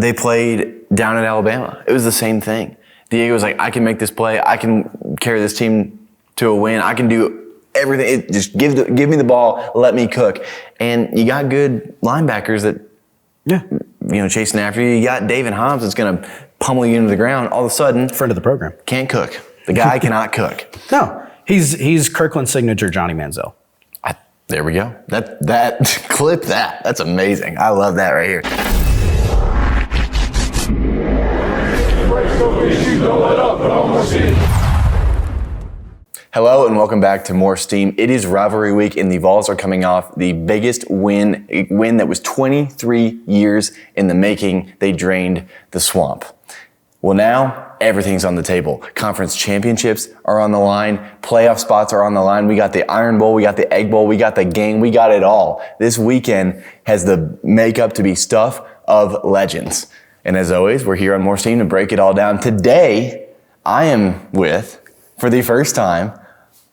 they played down at Alabama. It was the same thing. Diego was like, I can make this play. I can carry this team to a win. I can do everything. Just give me the ball. Let me cook. And you got good linebackers that, chasing after you. You got David Hobbs that's going to pummel you into the ground. All of a sudden, friend of the program, can't cook. The guy cannot cook. No, he's Kirkland's signature Johnny Manziel. There we go. That clip that. That's amazing. I love that right here. Hello and welcome back to More Steam. It is Rivalry Week and the Vols are coming off the biggest win that was 23 years in the making. They drained the swamp. Well, now everything's on the table. Conference championships are on the line. Playoff spots are on the line. We got the Iron Bowl. We got the Egg Bowl. We got the game. We got it all. This weekend has the makeup to be stuff of legends. And as always, we're here on More Steam to break it all down. Today, I am with, for the first time,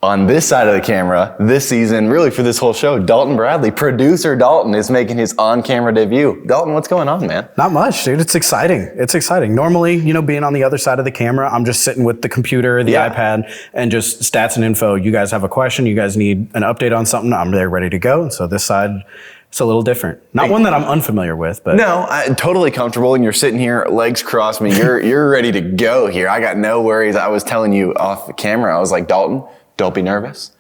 on this side of the camera, this season, really for this whole show, Dalton Bradley. Producer Dalton is making his on-camera debut. Dalton, what's going on, man? Not much, dude. It's exciting. It's exciting. Normally, being on the other side of the camera, I'm just sitting with the computer, the iPad, and just stats and info. You guys have a question, you guys need an update on something, I'm there ready to go. And so this side, it's a little different. Not one that I'm unfamiliar with, but no, I'm totally comfortable. And you're sitting here, legs crossed me. You're ready to go here. I got no worries. I was telling you off the camera, I was like, Dalton, don't be nervous.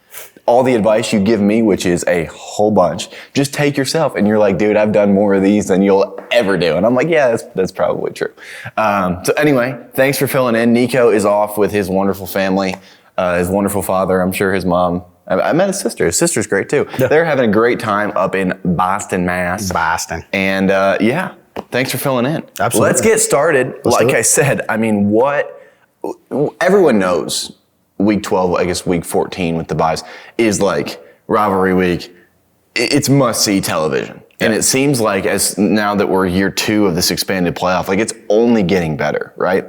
All the advice you give me, which is a whole bunch, just take yourself. And you're like, dude, I've done more of these than you'll ever do. And I'm like, yeah, that's probably true. So anyway, thanks for filling in. Nico is off with his wonderful family, his wonderful father. I'm sure his mom. I met his sister. His sister's great too. Yeah. They're having a great time up in Boston, Mass. Boston. And thanks for filling in. Absolutely. Let's get started. Like I said, everyone knows week 12, I guess week 14 with the buys is like rivalry week. It's must-see television. Yeah. And it seems like as now that we're year 2 of this expanded playoff, like it's only getting better, right?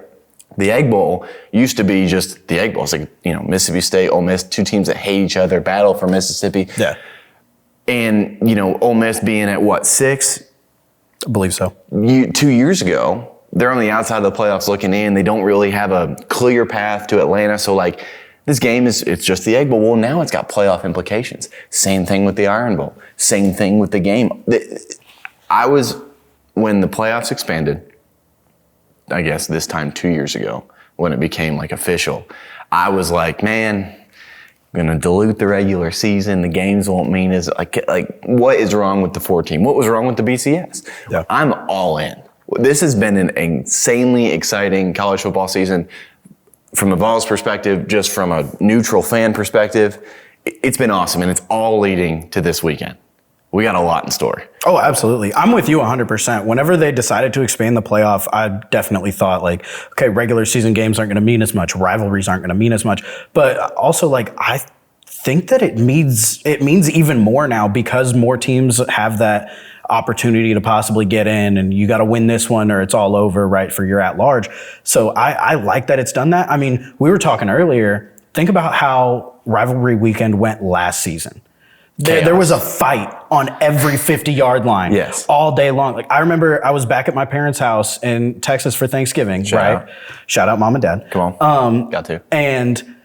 The Egg Bowl used to be just the Egg Bowl. It's like, Mississippi State, Ole Miss, 2 teams that hate each other, battle for Mississippi. Yeah. And, Ole Miss being at 6? I believe so. 2 years ago, they're on the outside of the playoffs looking in. They don't really have a clear path to Atlanta. So this game it's just the Egg Bowl. Well, now it's got playoff implications. Same thing with the Iron Bowl. Same thing with the game. When the playoffs expanded, I guess this time 2 years ago, when it became official, I was like, man, I'm going to dilute the regular season. The games won't mean as what is wrong with the 14? What was wrong with the BCS? Yeah. I'm all in. This has been an insanely exciting college football season from a Vols perspective, just from a neutral fan perspective. It's been awesome, and it's all leading to this weekend. We got a lot in store. Oh, absolutely. I'm with you 100%. Whenever they decided to expand the playoff, I definitely thought okay, regular season games aren't going to mean as much. Rivalries aren't going to mean as much. But also I think that it means even more now because more teams have that opportunity to possibly get in, and you got to win this one or it's all over, right, for your at large. So I like that it's done that. I mean, we were talking earlier, think about how rivalry weekend went last season. There was a fight on every 50-yard line all day long. I remember I was back at my parents' house in Texas for Thanksgiving, right? Shout out mom and dad. Come on. Got to. And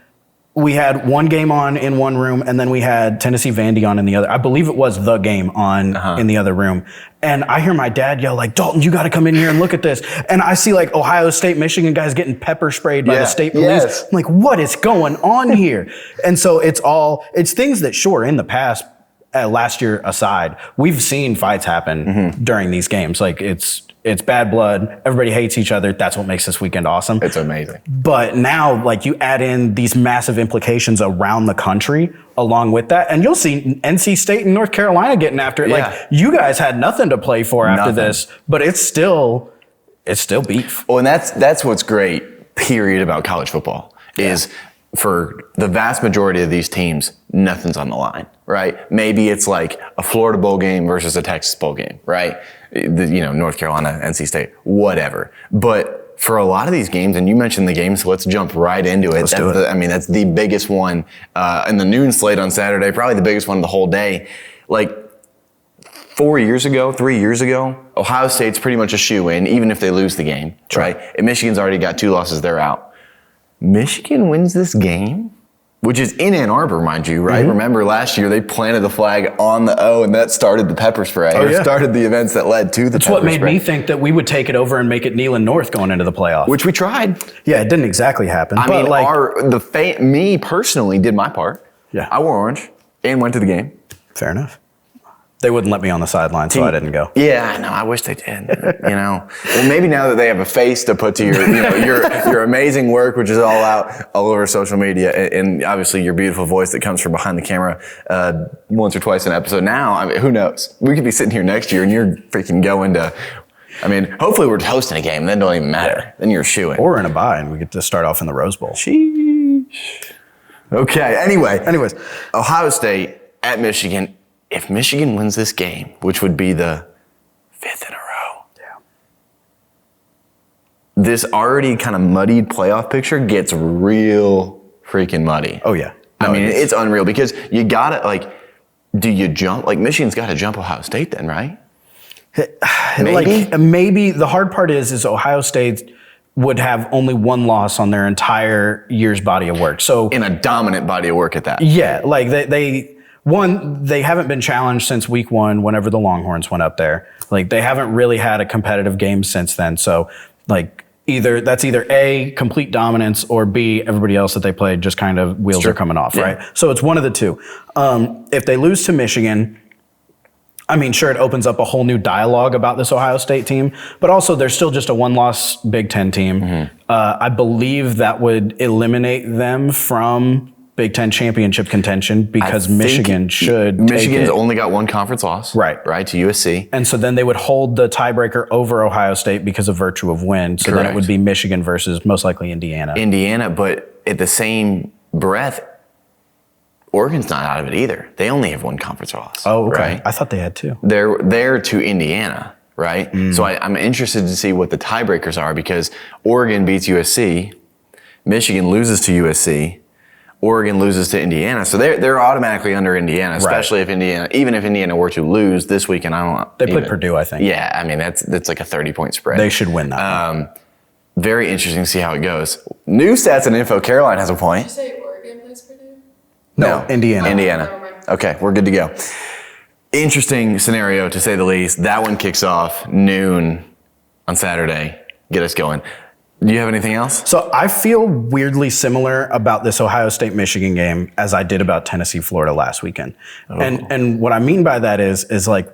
we had one game on in one room, and then we had Tennessee Vandy on in the other. I believe it was the game on in the other room. And I hear my dad yell Dalton, you got to come in here and look at this. And I see Ohio State, Michigan guys getting pepper sprayed by the state police. Yes. I'm like, what is going on here? And so it's things that in the past, last year aside, we've seen fights happen during these games. It's bad blood. Everybody hates each other. That's what makes this weekend awesome. It's amazing. But now, you add in these massive implications around the country along with that, and you'll see NC State and North Carolina getting after it. Yeah. You guys had nothing to play for after this, but it's still beef. Well, and that's what's great, period, about college football is for the vast majority of these teams, nothing's on the line, right? Maybe it's a Florida bowl game versus a Texas bowl game, right? North Carolina, NC State, whatever. But for a lot of these games, and you mentioned the games, so let's jump right into it. That's the biggest one in the noon slate on Saturday, probably the biggest one of the whole day. 3 years ago, Ohio State's pretty much a shoo-in, even if they lose the game, right? And Michigan's already got 2 losses, they're out. Michigan wins this game, which is in Ann Arbor, mind you, right? Remember last year they planted the flag on the O, and that started the pepper spray. Started the events that led to the pepper spray. That's what made me think that we would take it over and make it Neyland North going into the playoff. Which we tried. Yeah, it didn't exactly happen. I mean, me personally did my part. Yeah. I wore orange and went to the game. Fair enough. They wouldn't let me on the sideline, so I didn't go. Yeah, I know. I wish they did. Well, maybe now that they have a face to put to your amazing work, which is all over social media, and obviously your beautiful voice that comes from behind the camera once or twice an episode. Now, I mean, who knows? We could be sitting here next year, and you're freaking going to. I mean, hopefully we're hosting a game. Then it don't even matter. Yeah. Then you're shooing. Or in a bye, and we get to start off in the Rose Bowl. Sheesh. Okay. Anyways, Ohio State at Michigan. If Michigan wins this game, which would be the 5th in a row, this already kind of muddied playoff picture gets real freaking muddy. Oh, yeah. I mean, it's unreal because you got to, do you jump? Michigan's got to jump Ohio State then, right? Maybe the hard part is Ohio State would have only 1 loss on their entire year's body of work. So in a dominant body of work at that. Yeah, they haven't been challenged since week 1 whenever the Longhorns went up there. They haven't really had a competitive game since then. So either A, complete dominance, or B, everybody else that they played just kind of wheels are coming off, right? So it's one of the two. If they lose to Michigan, I mean, sure, it opens up a whole new dialogue about this Ohio State team, but also they're still just a 1-loss Big Ten team. I believe that would eliminate them from Big Ten championship contention because Michigan's only got 1 conference loss. Right, to USC. And so then they would hold the tiebreaker over Ohio State because of virtue of win. So then it would be Michigan versus most likely Indiana. But at the same breath, Oregon's not out of it either. They only have 1 conference loss. Oh, okay. Right? I thought they had 2. They're to Indiana, right? So I'm interested to see what the tiebreakers are because Oregon beats USC, Michigan loses to USC, Oregon loses to Indiana, so they're automatically under Indiana, especially if Indiana were to lose this weekend. They played Purdue, I think. Yeah, I mean that's like a 30-point spread. They should win that. Very interesting to see how it goes. New stats and info. Caroline has a point. Did you say Oregon plays Purdue? No, Indiana. Indiana. Okay, we're good to go. Interesting scenario to say the least. That one kicks off noon on Saturday. Get us going. Do you have anything else? So I feel weirdly similar about this Ohio State-Michigan game as I did about Tennessee-Florida last weekend. Oh. And what I mean by that is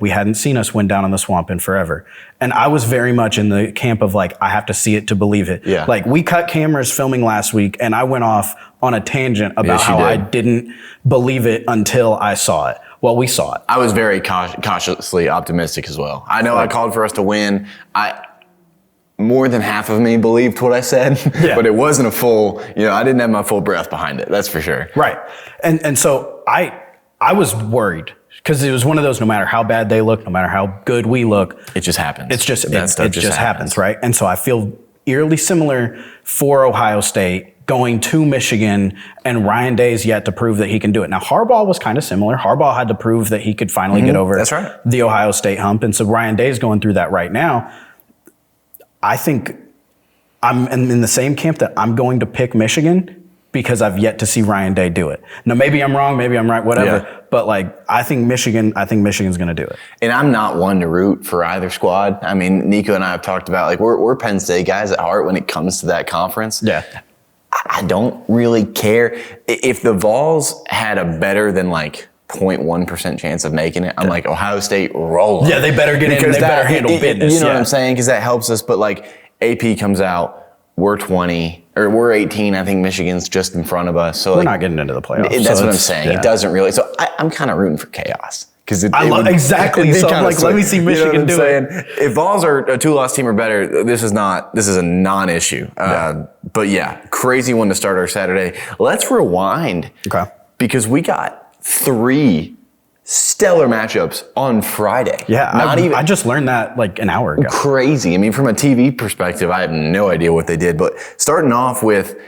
we hadn't seen us win down in the swamp in forever. And I was very much in the camp of I have to see it to believe it. Yeah. We cut cameras filming last week and I went off on a tangent about how I didn't believe it until I saw it. Well, we saw it. I was very cautiously optimistic as well. I know I called for us to win. More than half of me believed what I said, but it wasn't a full, I didn't have my full breath behind it. That's for sure. Right. And so I was worried because it was one of those, no matter how bad they look, no matter how good we look. It just happens. It just happens, right? And so I feel eerily similar for Ohio State going to Michigan, and Ryan Day's yet to prove that he can do it. Now, Harbaugh was kind of similar. Harbaugh had to prove that he could finally get over the Ohio State hump. And so Ryan Day's going through that right now. I think I'm in the same camp that I'm going to pick Michigan because I've yet to see Ryan Day do it. Now, maybe I'm wrong, maybe I'm right, whatever. Yeah. But I think Michigan's going to do it. And I'm not one to root for either squad. I mean, Nico and I have talked about we're Penn State guys at heart when it comes to that conference. Yeah. I don't really care if the Vols had a better than 0.1% chance of making it. I'm Ohio State roll. Yeah, they better get in. They better handle business. You know what I'm saying? Because that helps us. But AP comes out, we're 20 or we're 18. I think Michigan's just in front of us. So we're not getting into the playoffs. That's what I'm saying. Yeah. It doesn't really. So I'm kind of rooting for chaos because exactly. So I'm let me see Michigan do it. If Vols are a 2-loss team or better, this is a non-issue. But yeah, crazy one to start our Saturday. Let's rewind. Okay. Because we got 3 stellar matchups on Friday. Yeah, I just learned that an hour ago. Crazy. I mean, from a TV perspective, I have no idea what they did. But starting off with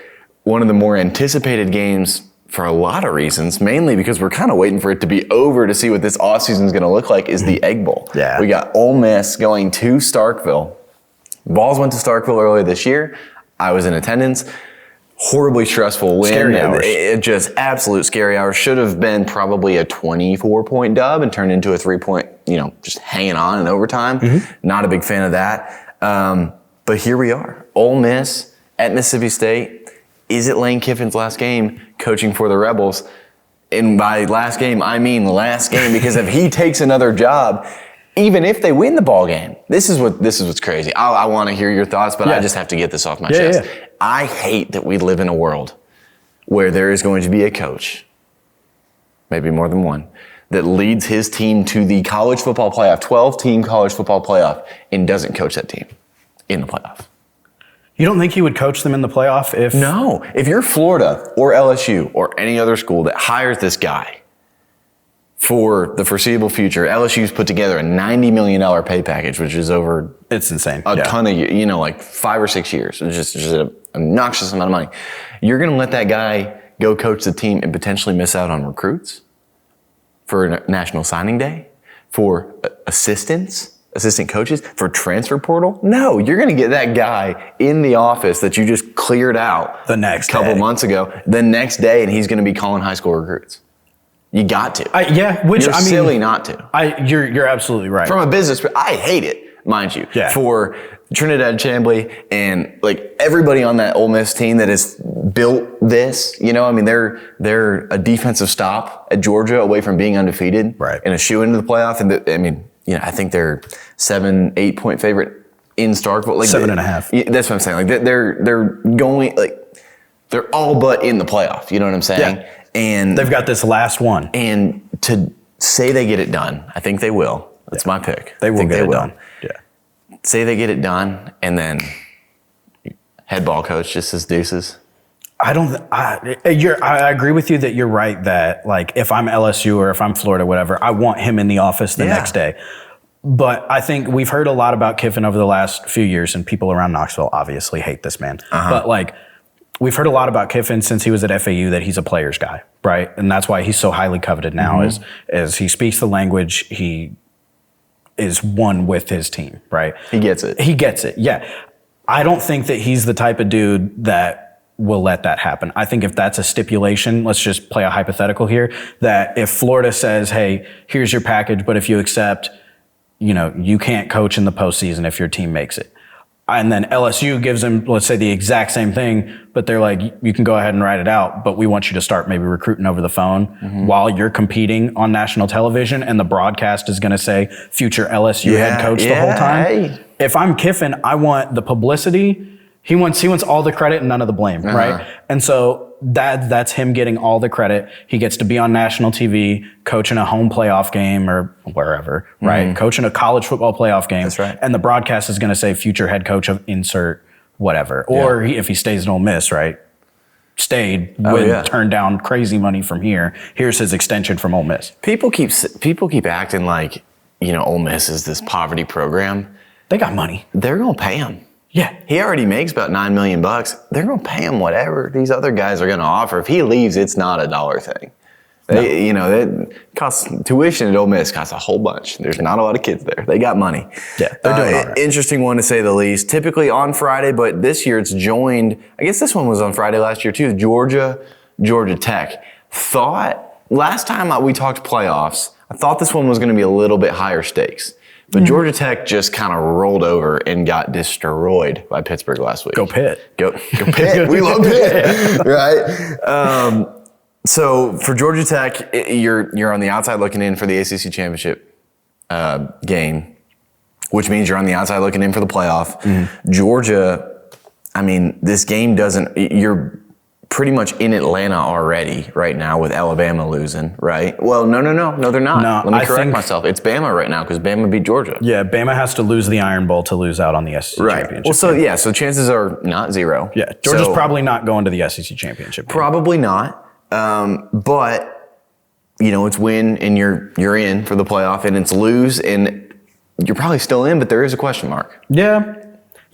one of the more anticipated games for a lot of reasons, mainly because we're kind of waiting for it to be over to see what this offseason is going to look like, is the Egg Bowl. Yeah. We got Ole Miss going to Starkville. Vols went to Starkville earlier this year. I was in attendance. Horribly stressful win. Scary hours. It just absolute scary hours. Should have been probably a 24-point dub and turned into a 3-point, just hanging on in overtime. Not a big fan of that. But here we are. Ole Miss at Mississippi State. Is it Lane Kiffin's last game coaching for the Rebels? And by last game, I mean last game, because if he takes another job, even if they win the ball game, this is what's crazy. I want to hear your thoughts, but I just have to get this off my chest. Yeah. I hate that we live in a world where there is going to be a coach, maybe more than one, that leads his team to the college football playoff, 12-team college football playoff, and doesn't coach that team in the playoff. You don't think he would coach them in the playoff if... No. If you're Florida or LSU or any other school that hires this guy for the foreseeable future, LSU's put together a $90 million pay package, which is over... It's insane. A ton of, like 5 or 6 years. It's just an obnoxious amount of money. You're going to let that guy go coach the team and potentially miss out on recruits for National Signing Day, for assistant coaches, for transfer portal? No, you're going to get that guy in the office that you just cleared out the next couple months ago, the next day, and he's going to be calling high school recruits. You got to. You're silly not to. You're absolutely right. From a business, I hate it, mind you. Yeah. For Trinidad Chambly and everybody on that Ole Miss team that has built this, they're a defensive stop at Georgia away from being undefeated, right, and a shoe into the playoff. And I think they're 7-8 point favorite in Starkville. 7.5. That's what I'm saying. They're going they're all but in the playoff. You know what I'm saying? Yeah. And they've got this last one. And to say they get it done, I think they will. That's my pick. They will get it done. Yeah. Say they get it done, and then head ball coach just says deuces. I agree with you that you're right that if I'm LSU or if I'm Florida, whatever, I want him in the office the next day. But I think we've heard a lot about Kiffin over the last few years, and people around Knoxville obviously hate this man. But we've heard a lot about Kiffin since he was at FAU that he's a player's guy, right? And that's why he's so highly coveted now, as he speaks the language, he is one with his team, right? He gets it. Yeah. I don't think that he's the type of dude that will let that happen. I think if that's a stipulation, let's just play a hypothetical here, that if Florida says, hey, here's your package, but if you accept, you can't coach in the postseason if your team makes it. And then LSU gives him, let's say, the exact same thing, but they're like, you can go ahead and write it out, but we want you to start maybe recruiting over the phone while you're competing on national television, and the broadcast is going to say future LSU head coach the whole time. Hey. If I'm Kiffin, I want the publicity. He wants all the credit and none of the blame, right? And so that's him getting all the credit. He gets to be on national TV, coaching a home playoff game or wherever, right? Coaching a college football playoff game. That's right. And the broadcast is going to say future head coach of insert whatever. Or if he stays in Ole Miss, right? Turned down crazy money from here. Here's his extension from Ole Miss. People keep acting like, Ole Miss is this poverty program. They got money. They're going to pay him. Yeah. He already makes about $9 million. They're going to pay him whatever these other guys are going to offer. If he leaves, it's not a dollar thing. That costs tuition at Ole Miss costs a whole bunch. There's not a lot of kids there. They got money. Yeah, they're doing all right. Interesting one to say the least. Typically on Friday, but this year it's joined. I guess this one was on Friday last year too. Georgia Tech. Last time we talked playoffs, I thought this one was going to be a little bit higher stakes. But Georgia Tech just kind of rolled over and got destroyed by Pittsburgh last week. Go Pitt. Go Pitt. We love Pitt, right? So for Georgia Tech, you're on the outside looking in for the ACC championship game, which means you're on the outside looking in for the playoff. Georgia, this game you're pretty much in Atlanta already right now with Alabama losing, right? Well, no, they're not. No, Let me correct myself. It's Bama right now because Bama beat Georgia. Yeah, Bama has to lose the Iron Bowl to lose out on the SEC championship. Well, so chances are not zero. Yeah, Georgia's probably not going to the SEC championship. Probably not. But it's win and you're in for the playoff, and it's lose and you're probably still in, but there is a question mark. Yeah.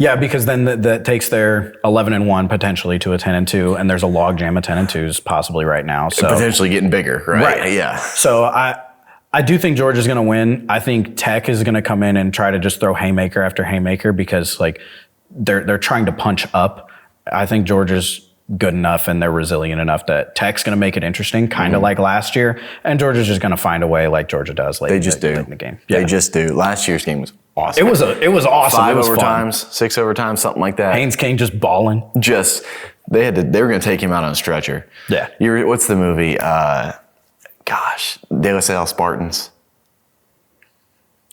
Yeah, because then that takes their 11-1 potentially to a 10-2, and there's a logjam of 10-2s possibly right now. So Potentially getting bigger, right? Yeah. So I do think Georgia's going to win. I think Tech is going to come in and try to just throw haymaker after haymaker because like they're trying to punch up. I think Georgia's good enough and they're resilient enough that Tech's going to make it interesting, kind of like last year, and Georgia's just going to find a way like Georgia does late in the game. Yeah. They just do. Last year's game was awesome. It was awesome. 5 it was overtimes, fun. 6 overtimes, something like that. Haynes King just balling. They were going to take him out on a stretcher. Yeah. What's the movie? De La Salle Spartans.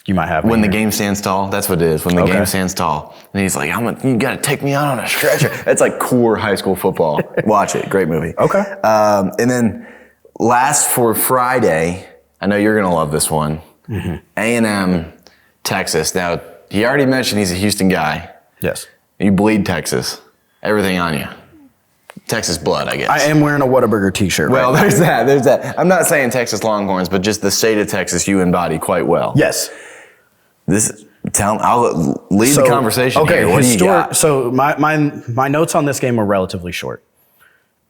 You might have When the game stands tall. That's what it is. When the game stands tall. And he's like, you got to take me out on a stretcher. That's like core high school football. Watch it. Great movie. Okay. And then last for Friday, I know you're going to love this one. A&M, Texas. Now, he already mentioned he's a Houston guy. Yes. You bleed Texas. Everything on you. Texas blood, I guess. I am wearing a Whataburger t-shirt. Well, there's that. I'm not saying Texas Longhorns, but just the state of Texas you embody quite well. Yes. I'll lead the conversation. Okay, here. What do you got? So my notes on this game are relatively short.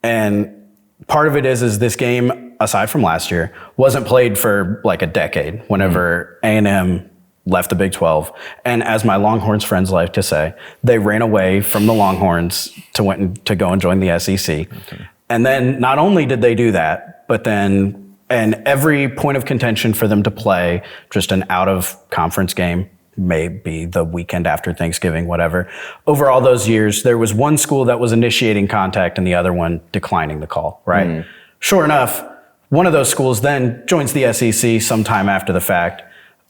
And part of it is this game, aside from last year, wasn't played for like a decade whenever A&M left the Big 12. And as my Longhorns friends like to say, they ran away from the Longhorns to go and join the SEC. Okay. And then not only did they do that, but then and every point of contention for them to play just an out-of-conference game, maybe the weekend after Thanksgiving, whatever. Over all those years, there was one school that was initiating contact and the other one declining the call, right? Sure enough, one of those schools then joins the SEC sometime after the fact,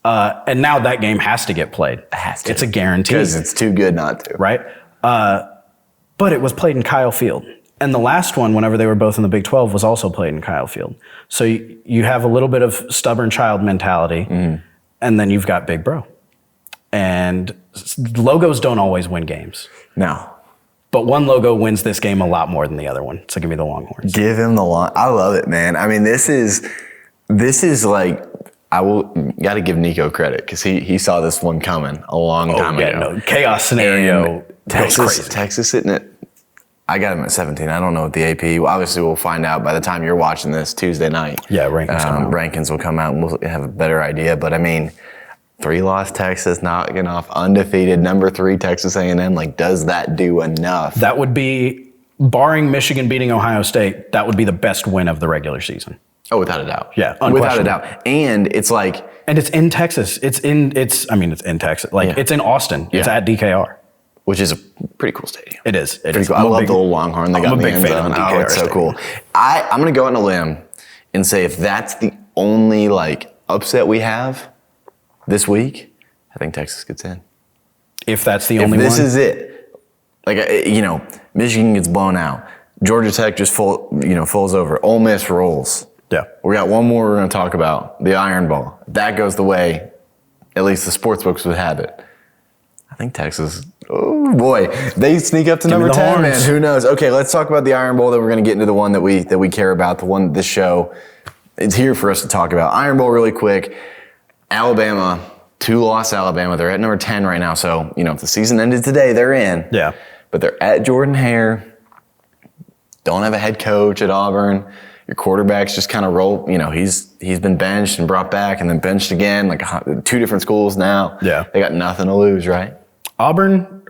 and now that game has to get played. It has to. It's a guarantee. Because it's too good not to. Right? But it was played in Kyle Field. And the last one, whenever they were both in the Big 12, was also played in Kyle Field. So you have a little bit of stubborn child mentality, and then you've got Big Bro. And logos don't always win games. No. But one logo wins this game a lot more than the other one. So give me the Longhorns. Give him the I love it, man. I mean, this is like, got to give Nico credit because he saw this one coming a long time ago. No, chaos scenario. Texas sitting at, I got him at 17. I don't know what the AP. Obviously, we'll find out by the time you're watching this Tuesday night. Yeah, rankings will come out and we'll have a better idea. But I mean, 3-loss Texas knocking off undefeated number 3 Texas A&M. Like, does that do enough? That would be, barring Michigan beating Ohio State, that would be the best win of the regular season. Oh, without a doubt. Yeah, without a doubt. And it's like, and it's in Texas. It's in Texas. Like it's in Austin. It's at DKR. Which is a pretty cool stadium. It is. It is. Cool. I love the little Longhorn they got in the end zone. Oh, it's so cool. I'm going to go on a limb and say if that's the only like upset we have this week, I think Texas gets in. If that's the only one? If this is it, like, Michigan gets blown out. Georgia Tech just falls over. Ole Miss rolls. Yeah. We got one more we're going to talk about, the Iron Bowl. If that goes the way, at least the sports books would have it. I think Texas, oh boy, they sneak up to number 10, man. Who knows? Okay, let's talk about the Iron Bowl. Then we're going to get into the one that we care about, the one this show is here for us to talk about. Iron Bowl really quick. Alabama, 2-loss Alabama. They're at number 10 right now. So, if the season ended today, they're in. Yeah. But they're at Jordan Hare. Don't have a head coach at Auburn. Your quarterback's just kind of roll. He's been benched and brought back and then benched again, like 2 different schools now. Yeah. They got nothing to lose, right? Auburn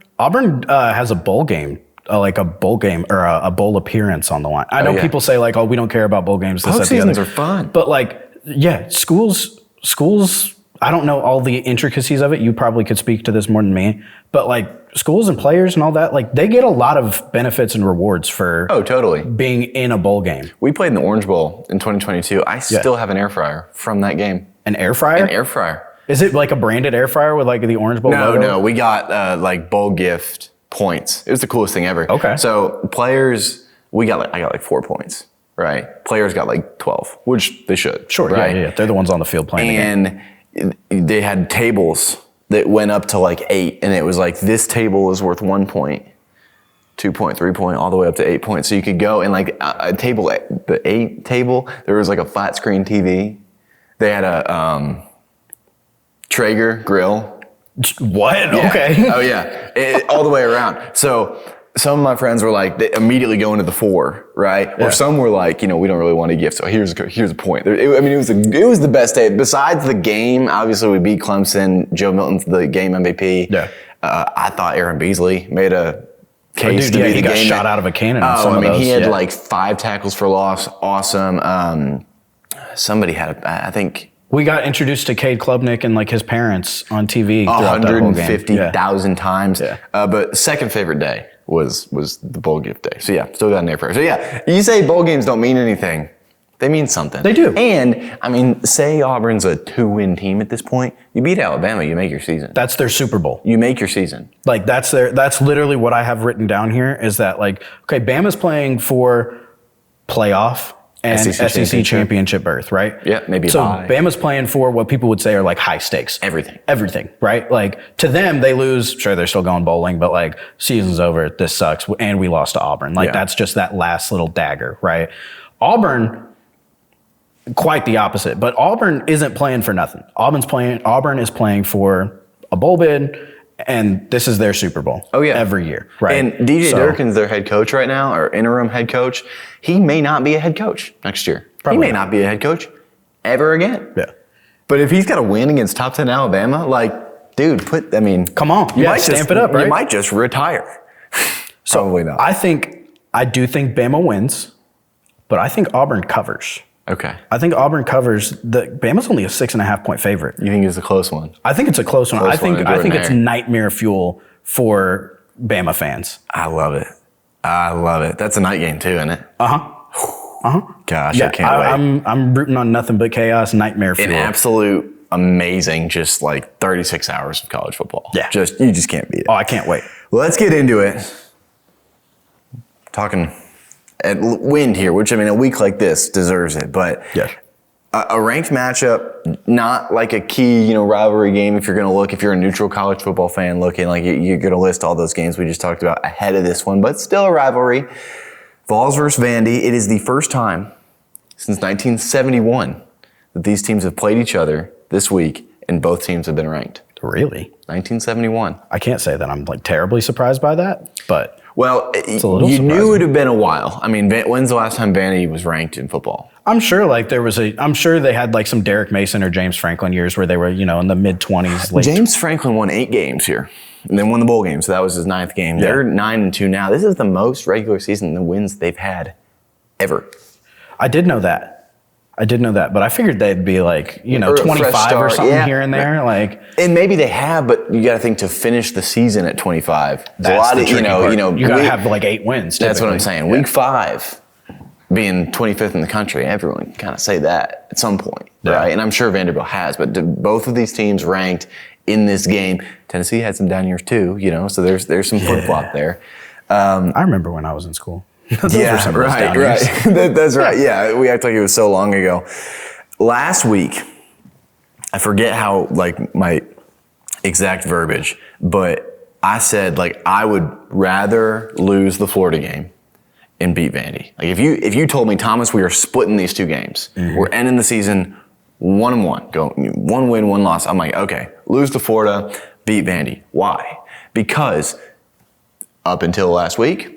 has a bowl game, like a bowl game or a bowl appearance on the line. I know people say like, oh, we don't care about bowl games. Postseasons are fun. But like, yeah, schools, I don't know all the intricacies of it. You probably could speak to this more than me. But like schools and players and all that, like they get a lot of benefits and rewards for totally being in a bowl game. We played in the Orange Bowl in 2022. I still have an air fryer from that game. An air fryer? An air fryer. Is it like a branded air fryer with like the Orange Bowl logo? No. We got like bowl gift points. It was the coolest thing ever. Okay. So players, I got like 4 points, right? Players got like 12, which they should. Sure, right? Yeah. They're the ones on the field playing the game. And they had tables that went up to like 8, and it was like this table is worth 1 point, 2 point, 3 point, all the way up to 8 points. So you could go and like a table, the 8 table, there was like a flat screen TV. They had a Traeger grill What? Yeah. Okay. Oh yeah, all the way around. So some of my friends were like, they immediately go into the 4, right? Yeah. Or some were like, we don't really want a gift. So here's a point. It was the best day. Besides the game, obviously we beat Clemson. Joe Milton's the game MVP. Yeah. I thought Aaron Beasley made a case to be the he got game. shot out of a cannon. He had like 5 tackles for loss. Awesome. Somebody had, I think. We got introduced to Cade Klubnik and like his parents on TV throughout that whole game. 150,000 times. Yeah. But second favorite day was the bowl gift day. So yeah, still got an air fryer. So yeah, you say bowl games don't mean anything. They mean something. They do. And say Auburn's a 2-win team at this point. You beat Alabama, you make your season. That's their Super Bowl. You make your season. Like that's literally what I have written down here is that like, okay, Bama's playing for playoff and SEC championship berth, right? Yeah, maybe so bye. Bama's playing for what people would say are like high stakes. Everything, right? Like to them, they lose. Sure, they're still going bowling, but like season's over. This sucks, and we lost to Auburn. Like that's just that last little dagger, right? Auburn, quite the opposite. But Auburn isn't playing for nothing. Auburn is playing for a bowl bid. And this is their Super Bowl. Oh, yeah. Every year, right? And DJ Durkin's their head coach right now, or interim head coach. He may not be a head coach next year. He may not be a head coach ever again. Yeah. But if he's got to win against top 10 Alabama, like, dude, come on. You might stamp it up, right? You might just retire. Probably not. I do think Bama wins, but I think Auburn covers. Okay. I think Auburn covers. Bama's only a 6.5 point favorite. You think it's a close one? I think it's a close one. I think it's nightmare fuel for Bama fans. I love it. That's a night game too, isn't it? Gosh, I can't wait. I'm rooting on nothing but chaos, nightmare fuel. An absolute amazing, just like 36 hours of college football. Yeah. You just can't beat it. Oh, I can't wait. Let's get into it. Talking at wind here, which a week like this deserves it, but yeah. A ranked matchup, not like a key, rivalry game. If you're a neutral college football fan looking, like you're going to list all those games we just talked about ahead of this one, but still a rivalry. Vols versus Vandy. It is the first time since 1971 that these teams have played each other this week, and both teams have been ranked. Really? 1971. I can't say that I'm like terribly surprised by that, but well, you knew it would have been a while. When's the last time Vandy was ranked in football? I'm sure I'm sure they had like some Derek Mason or James Franklin years where they were, in the mid-20s. James Franklin won 8 games here and then won the bowl game. So that was his 9th game. Yeah. They're 9-2 now. This is the most regular season wins they've had ever. I did know that, but I figured they'd be like, 25 or something here and there. Like, and maybe they have, but you got to think to finish the season at 25. That's a lot of, you got to have like 8 wins. That's what I'm saying. Yeah. Week 5 being 25th in the country, everyone kind of say that at some point, right? And I'm sure Vanderbilt has, but both of these teams ranked in this game. Tennessee had some down years too, so there's some flip-flop there. I remember when I was in school. Right. That's right. Yeah, we act like it was so long ago. Last week, I forget how my exact verbiage, but I said I would rather lose the Florida game and beat Vandy. Like if you told me, Thomas, we are splitting these 2 games, we're ending the season 1-1, go 1 win, 1 loss. I'm like, okay, lose to Florida, beat Vandy. Why? Because up until last week,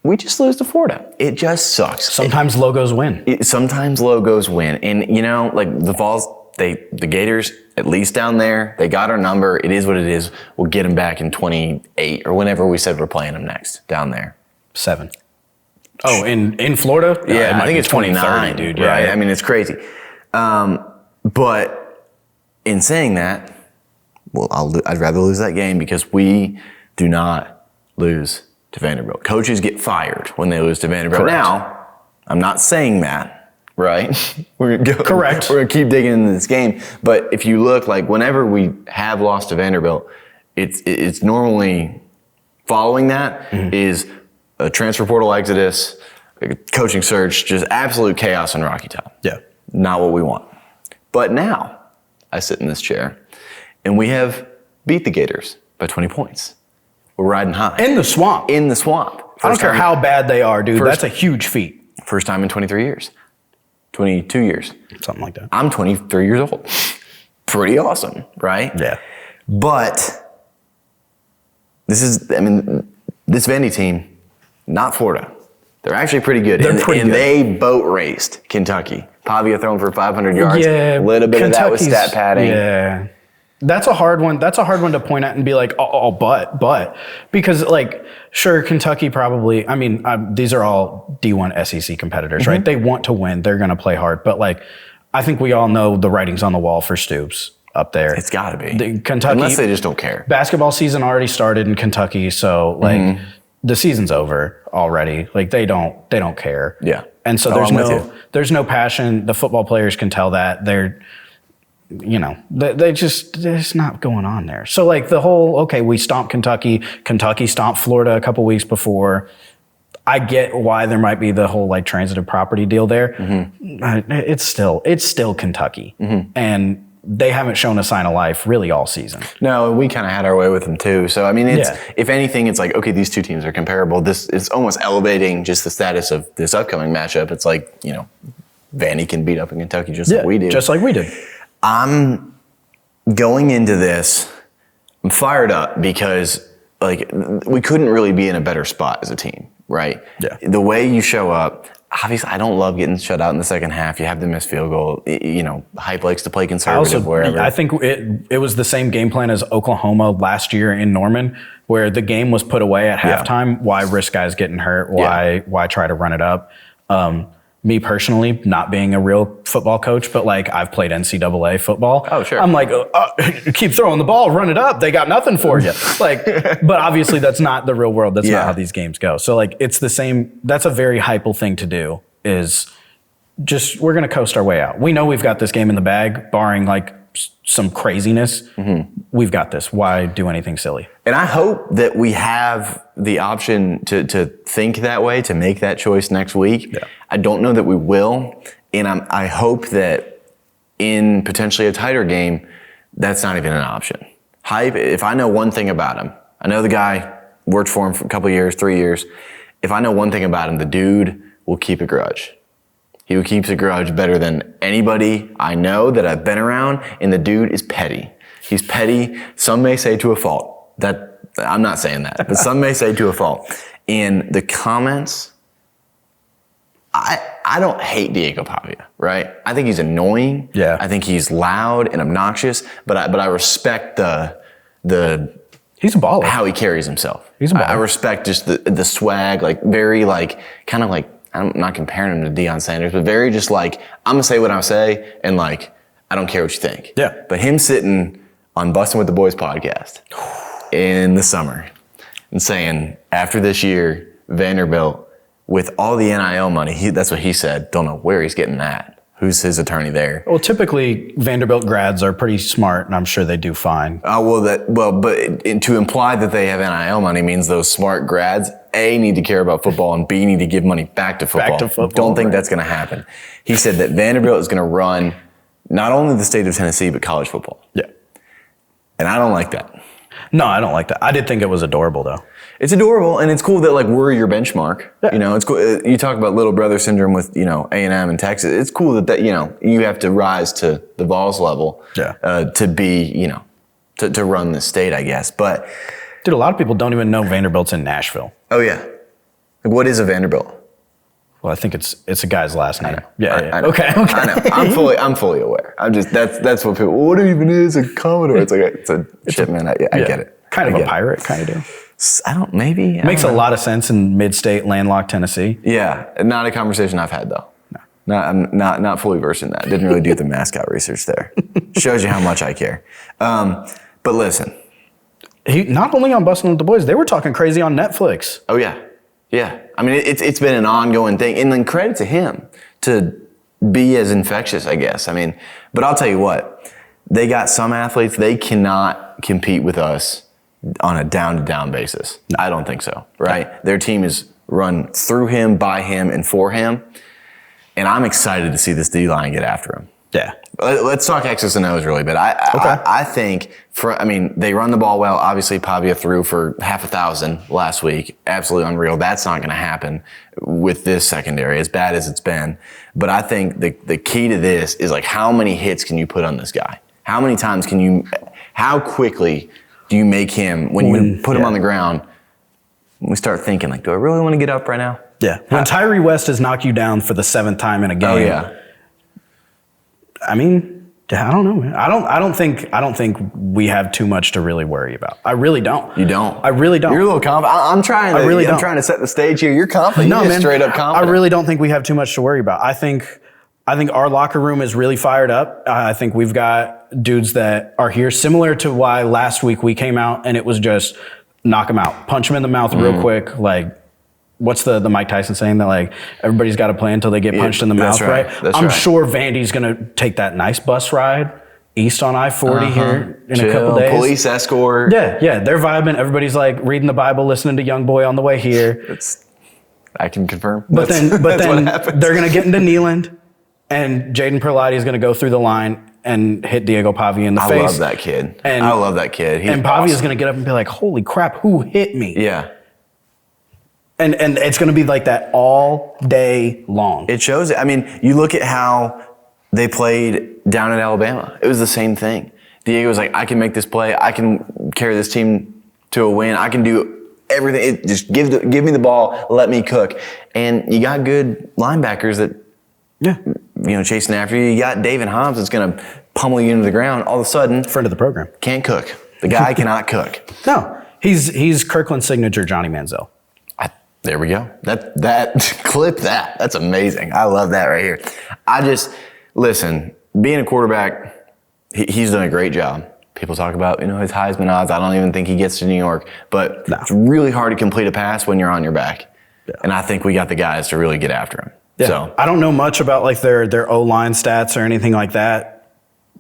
we just lose to Florida. It just sucks. Sometimes logos win. Sometimes logos win. And, the Vols, the Gators, at least down there, they got our number. It is what it is. We'll get them back in 28 or whenever we said we're playing them next down there. 7. Oh, in Florida? Yeah, I think it's 29, dude. Right? Yeah. It's crazy. But in saying that, I'd rather lose that game because we do not lose to Vanderbilt. Coaches get fired when they lose to Vanderbilt. Correct. Now, I'm not saying that, right? Correct. We're going to keep digging into this game. But if you look, whenever we have lost to Vanderbilt, it's normally following that is a transfer portal exodus, a coaching search, just absolute chaos on Rocky Top. Yeah. Not what we want. But now, I sit in this chair, and we have beat the Gators by 20 points. We're riding high. In the swamp. I don't care how bad they are, dude. That's a huge feat. First time in 23 years. 22 years. Something like that. I'm 23 years old. Pretty awesome, right? Yeah. But this Vandy team, not Florida. They're actually pretty good. They're pretty good. They boat raced Kentucky. Pavia throwing for 500 yards. Yeah, a little bit of that was stat padding. Yeah. That's a hard one. That's a hard one to point at and be like, but because like, sure, Kentucky probably, these are all D1 SEC competitors, right? They want to win. They're going to play hard. But like, I think we all know the writing's on the wall for Stoops up there. It's got to be. Kentucky, unless they just don't care. Basketball season already started in Kentucky. So like the season's over already. Like they don't care. Yeah. And so there's no passion. The football players can tell that. They're, there's not going on there. So like the whole, okay, we stomped Kentucky stomped Florida a couple weeks before. I get why there might be the whole like transitive property deal there. It's still Kentucky. And they haven't shown a sign of life really all season. No, we kind of had our way with them too. So, if anything, it's like, okay, these two teams are comparable. This is almost elevating just the status of this upcoming matchup. It's like, Vandy can beat up in Kentucky just like we did. Just like we did. I'm going into this, I'm fired up because like we couldn't really be in a better spot as a team, right? Yeah. The way you show up, obviously I don't love getting shut out in the second half. You have the missed field goal. Hype likes to play conservative wherever. I think it was the same game plan as Oklahoma last year in Norman, where the game was put away at halftime. Why risk guys getting hurt? Why try to run it up? Me personally, not being a real football coach, but like I've played NCAA football. Oh, sure. I'm like, keep throwing the ball, run it up. They got nothing for you. But obviously that's not the real world. That's not how these games go. So like it's the same. That's a very hypeful thing to do. Is just we're gonna coast our way out. We know we've got this game in the bag, barring like some craziness. We've got this. Why do anything silly? And I hope that we have the option to think that way, to make that choice next week. Yeah. I don't know that we will. And I hope that in potentially a tighter game, that's not even an option. Hype, if I know one thing about him, I know the guy, worked for him for a couple of years, 3 years. If I know one thing about him, the dude will keep a grudge. He keeps a grudge better than anybody I know that I've been around, and the dude is petty. He's petty. Some may say to a fault. I'm not saying that, but some may say to a fault. And the comments, I don't hate Diego Pavia, right? I think he's annoying. Yeah. I think he's loud and obnoxious, but I respect the He's a baller. how he carries himself. He's a baller. I respect just the swag, like very like kind of like, I'm not comparing him to Deion Sanders, but very just like, I'm going to say what I say, and like, I don't care what you think. Yeah. But him sitting on Bustin' with the Boys podcast in the summer and saying, after this year, Vanderbilt, with all the NIL money, that's what he said, don't know where he's getting that. Who's his attorney there? Well, typically Vanderbilt grads are pretty smart, and I'm sure they do fine. But to imply that they have NIL money means those smart grads, A, need to care about football, and B, need to give money back to football. Don't think that's going to happen. He said that Vanderbilt is going to run not only the state of Tennessee, but college football. Yeah. And I don't like that. No, I don't like that. I did think it was adorable, though. It's adorable, and it's cool that like we're your benchmark. Yeah. It's cool. You talk about little brother syndrome with A&M and Texas. It's cool that you have to rise to the Vols level. To be to run the state, I guess. But dude, a lot of people don't even know Vanderbilt's in Nashville. Oh yeah, like, what is a Vanderbilt? Well, I think it's a guy's last name. I know. Yeah. I know. Okay. I know. I'm fully aware. I'm just that's what people. What even is a Commodore? It's like it's a shipment. I get it. Kind of a pirate, kind of deal. I don't. Maybe makes a lot of sense in mid-state landlocked Tennessee. Yeah, not a conversation I've had though. No, I'm not fully versed in that. Didn't really do the mascot research there. Shows you how much I care. But listen, he not only on Bustin' with the Boys, they were talking crazy on Netflix. Oh yeah. I mean, it's been an ongoing thing, and then credit to him to be as infectious, I guess. I mean, but I'll tell you what, they got some athletes, they cannot compete with us on a down-to-down basis. No. I don't think so, right? No. Their team is run through him, by him, and for him, and I'm excited to see this D-line get after him. Yeah. Let's talk X's and O's really bit. I think, they run the ball well. Obviously, Pavia threw for 5,000 last week. Absolutely unreal. That's not going to happen with this secondary, as bad as it's been. But I think the key to this is, like, how many hits can you put on this guy? How many times can you How quickly do you make him, when you put him on the ground, we start thinking, like, do I really want to get up right now? Yeah. When Tyree West has knocked you down for the 7th time in a game. Oh, yeah. I mean, I don't know, man. I don't think we have too much to really worry about. I really don't. You don't? I really don't. You're a little confident. I'm trying to set the stage here. You're confident. No, You're man. straight up confident. I really don't think we have too much to worry about. I think our locker room is really fired up. I think we've got dudes that are here, similar to why last week we came out and it was just knock them out, punch them in the mouth real quick. Like, what's the Mike Tyson saying that, like, everybody's got to play until they get punched in the mouth, right? I'm sure Vandy's going to take that nice bus ride east on I-40 here in a couple days. Police escort. Yeah, they're vibing. Everybody's like reading the Bible, listening to Young Boy on the way here. I can confirm. But then they're going to get into Neyland, and Jaden Perlotti is going to go through the line and hit Diego Pavia in the face. I love that kid. I love that kid. And Pavia is going to get up and be like, holy crap, who hit me? Yeah. And it's going to be like that all day long. It shows it. I mean, you look at how they played down at Alabama. It was the same thing. Diego was like, I can make this play. I can carry this team to a win. I can do everything. Just give me the ball. Let me cook. And you got good linebackers that, chasing after you. You got David Hobbs that's going to pummel you into the ground. All of a sudden, friend of the program, can't cook. The guy cannot cook. No, he's Kirkland's signature Johnny Manziel. There we go. That clip that. That's amazing. I love that right here. Listen, being a quarterback, he's done a great job. People talk about, his Heisman odds. I don't even think he gets to New York, but it's really hard to complete a pass when you're on your back. Yeah. And I think we got the guys to really get after him. Yeah. So I don't know much about like their O-line stats or anything like that,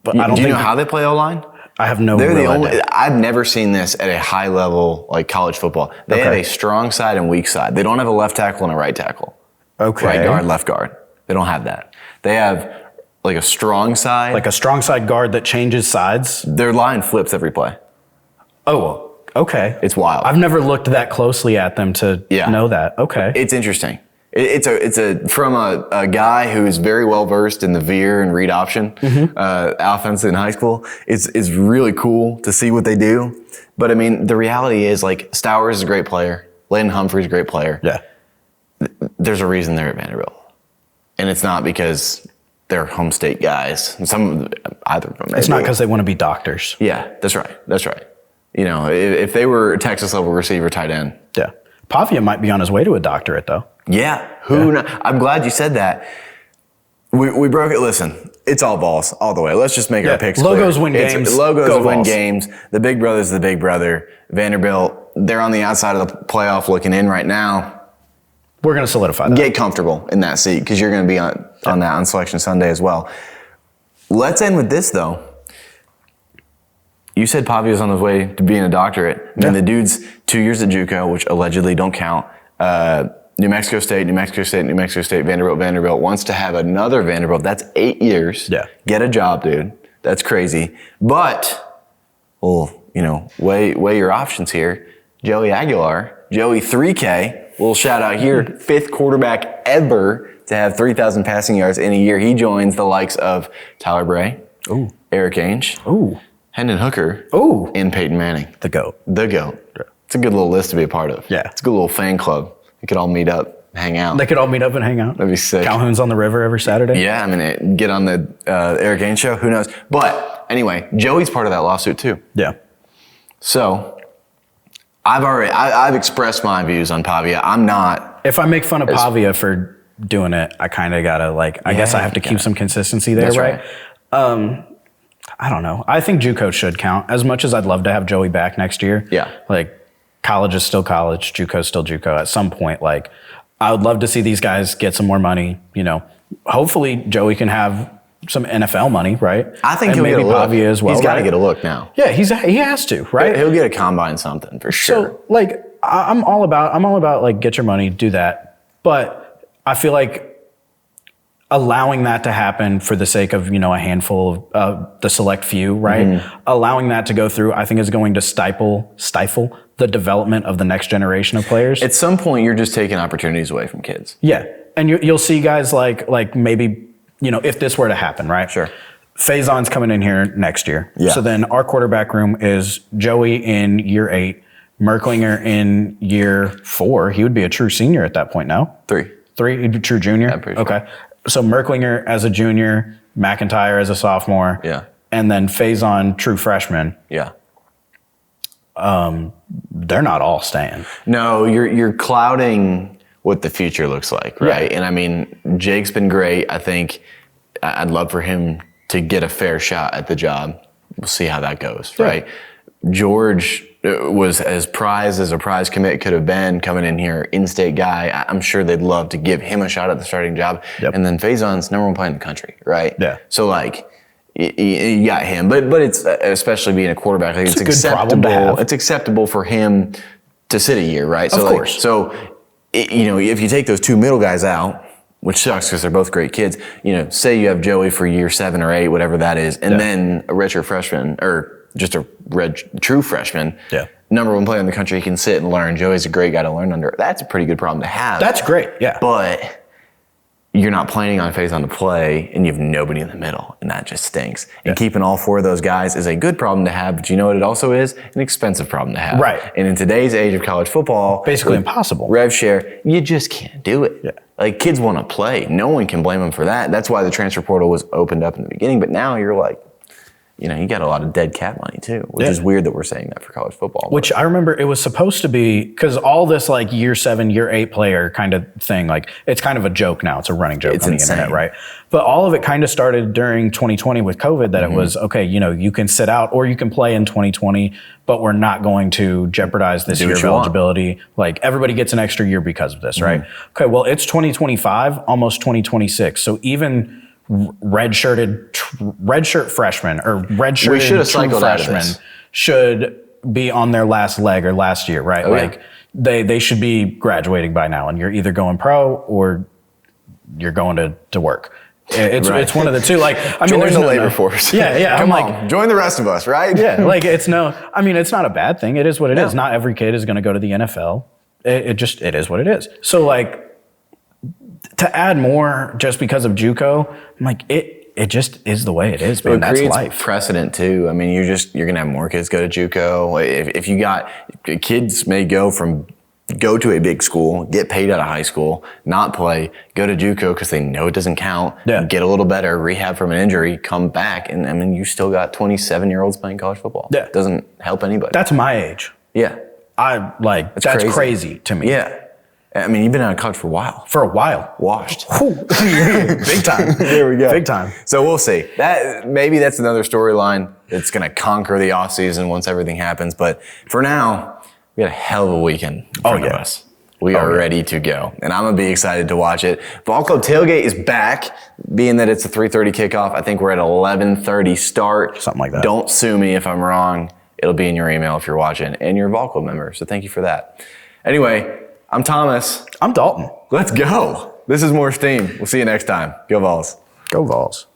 but I don't do you know how they play O-line? I have no They're real the only. idea. I've never seen this at a high level like college football. They have a strong side and weak side. They don't have a left tackle and a right tackle. Okay. Right guard, left guard. They don't have that. They have like a strong side. Like a strong side guard that changes sides? Their line flips every play. Oh, okay. It's wild. I've never looked that closely at them to know that. Okay. It's interesting. It's from a guy who is very well versed in the veer and read option offense in high school. It's really cool to see what they do. But I mean, the reality is like Stowers is a great player. Landon Humphrey's a great player. Yeah. There's a reason they're at Vanderbilt, and it's not because they're home state guys. Either of them. It's not because they want to be doctors. Yeah, that's right. That's right. If they were a Texas level receiver, tight end. Yeah. Pavia might be on his way to a doctorate though. Yeah. Who knows? I'm glad you said that. We broke it. Listen, it's all balls all the way. Let's just make our picks Logos clear. win games. Logos win games. The big brother's the big brother. Vanderbilt, they're on the outside of the playoff looking in right now. We're going to solidify that. Get comfortable in that seat because you're going to be on that on Selection Sunday as well. Let's end with this, though. You said Pavia's on his way to being a doctorate. I mean, the dude's 2 years at JUCO, which allegedly don't count. New Mexico State, Vanderbilt wants to have another Vanderbilt. That's 8 years. Yeah. Get a job, dude. That's crazy. But, weigh your options here. Joey Aguilar, Joey 3K, little shout out here, 5th quarterback ever to have 3,000 passing yards in a year. He joins the likes of Tyler Bray, Eric Ainge, Hendon Hooker, and Peyton Manning. The GOAT. It's a good little list to be a part of. Yeah. It's a good little fan club. We could all meet up, hang out. They could all meet up and hang out. That'd be sick. Calhoun's on the river every Saturday. Yeah, I mean, get on the Eric Ainge show. Who knows? But anyway, Joey's part of that lawsuit too. Yeah. So I've expressed my views on Pavia. I'm not. If I make fun of Pavia for doing it, I kind of gotta I guess I have to keep some consistency there, right? I don't know. I think JUCO should count. As much as I'd love to have Joey back next year. Yeah. Like, college is still college. JUCO is still JUCO. At some point, I would love to see these guys get some more money. Hopefully Joey can have some NFL money, right? I think and he'll get a look. Pavia as well. He's got to get a look now. Yeah, he has to, right? He'll get a combine something for sure. So, I'm all about get your money, do that. But I feel like allowing that to happen for the sake of, a handful of the select few, right? Allowing that to go through, I think is going to stifle the development of the next generation of players. At some point, you're just taking opportunities away from kids. Yeah. And you'll see guys like maybe, if this were to happen, right? Sure. Faison's coming in here next year. Yeah. So then our quarterback room is Joey in year 8, Merklinger in year 4. He would be a true senior at that point now. 3. 3, he'd be true junior? I'm pretty sure. Okay. So Merklinger as a junior, McIntyre as a sophomore. Yeah. And then Faison, true freshman. Yeah. They're not all staying. No, you're clouding what the future looks like, right? Yeah. And I mean, Jake's been great. I think I'd love for him to get a fair shot at the job. We'll see how that goes, right? George was as prized as a prize commit could have been coming in here, in-state guy. I'm sure they'd love to give him a shot at the starting job. Yep. And then Faison's number 1 player in the country, right? Yeah. So like, you got him, but it's especially being a quarterback. Like it's a good problem to acceptable. have. It's acceptable for him to sit a year, right? So Of course. if you take those 2 middle guys out, which sucks because they're both great kids. Say you have Joey for year 7 or 8, whatever that is, and then a redshirt freshman or just a true freshman. Yeah. Number 1 player in the country, he can sit and learn. Joey's a great guy to learn under. That's a pretty good problem to have. That's great, yeah. But you're not planning on Faison to play, and you have nobody in the middle, and that just stinks. And keeping all 4 of those guys is a good problem to have, but you know what it also is? An expensive problem to have. Right. And in today's age of college football, Basically with impossible. rev share, you just can't do it. Yeah. Like, kids want to play. No one can blame them for that. That's why the transfer portal was opened up in the beginning, but now you're like, you got a lot of dead cat money too, which is weird that we're saying that for college football. Which I remember it was supposed to be, because all this like year 7, year 8 player kind of thing, like it's kind of a joke now. It's a running joke on the internet, right? But all of it kind of started during 2020 with COVID that it was, okay, you can sit out or you can play in 2020, but we're not going to jeopardize this year of eligibility. Like everybody gets an extra year because of this, right? Okay, well, it's 2025, almost 2026. So even redshirt freshmen or redshirted true freshmen should be on their last leg or last year, right? They should be graduating by now, and you're either going pro or you're going to work. It's one of the two. Like, I mean, join the labor force. Yeah. Come on, join the rest of us, right? Yeah, like it's not a bad thing. It is what it is. Not every kid is going to go to the NFL. It is what it is. So like, to add more just because of JUCO, I'm like, it just is the way it is, man. That's life. Precedent too. I mean, you're gonna have more kids go to JUCO. If you got kids may go to a big school, get paid out of high school, not play, go to JUCO because they know it doesn't count, get a little better, rehab from an injury, come back, and I mean, you still got 27-year-olds playing college football. Yeah, it doesn't help anybody. That's my age. Yeah, that's crazy to me. Yeah. I mean, you've been out of college for a while. Washed. Big time. There we go. Big time. So we'll see. Maybe that's another storyline that's going to conquer the offseason once everything happens. But for now, we got a hell of a weekend in front of us. We are ready to go. And I'm going to be excited to watch it. Ball Club Tailgate is back, being that it's a 3:30 kickoff. I think we're at 11:30 start. Something like that. Don't sue me if I'm wrong. It'll be in your email if you're watching. And you're a Ball Club member, so thank you for that. Anyway, I'm Thomas. I'm Dalton. Let's go. This is More Steam. We'll see you next time. Go Vols. Go Vols.